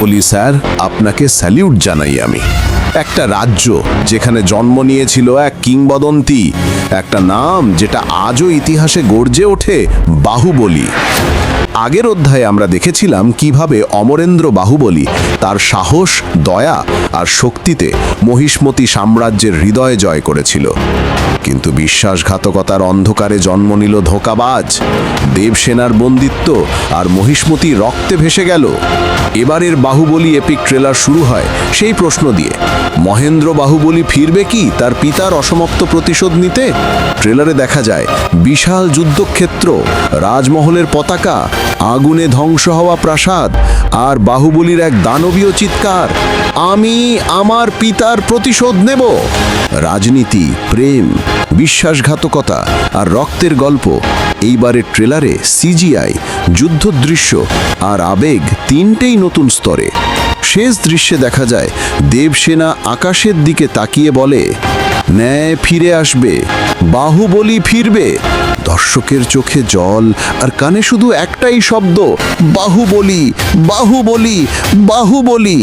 বলি স্যার, আপনাকে স্যালিউট জানাই আমি। একটা রাজ্য যেখানে জন্ম নিয়েছিল এক কিংবদন্তি, একটা নাম যেটা আজও ইতিহাসে গর্জে ওঠে, বাহুবলী। আগের অধ্যায়ে আমরা দেখেছিলাম কিভাবে অমরেন্দ্র বাহুবলী তার সাহস, দয়া আর শক্তিতে মহিষ্মতি সাম্রাজ্যের হৃদয় জয় করেছিল। কিন্তু বিশ্বাসঘাতকতার অন্ধকারে জন্ম নিল ধোঁকাবাজ, দেবসেনার বন্দিত্ব আর মহিষ্মতি রক্তে ভেসে গেল। এবারের বাহুবলী এপিক ট্রেলার শুরু হয় সেই প্রশ্ন দিয়ে, মহেন্দ্র বাহুবলী ফিরবে কি তার পিতার অসমাপ্ত প্রতিশোধ নিতে? ট্রেলারে দেখা যায় বিশাল যুদ্ধক্ষেত্র, রাজমহলের পতাকা, আগুনে ধ্বংস হওয়া প্রাসাদ আর বাহুবলীর এক দানবীয় চিৎকার, আমি আমার পিতার প্রতিশোধ নেব। রাজনীতি, প্রেম, বিশ্বাসঘাতকতা আর রক্তের গল্প। এইবারের ট্রেলারে সিজিআই, যুদ্ধদৃশ্য আর আবেগ তিনটেই নতুন স্তরে। শেষ দৃশ্যে দেখা যায় দেবসেনা আকাশের দিকে তাকিয়ে বলে, ন্যায় ফিরে আসবে, বাহুবলী ফিরবে। দর্শকের চোখে জল আর কানে শুধু একটাই শব্দ, বাহুবলী, বাহুবলী, বাহুবলী।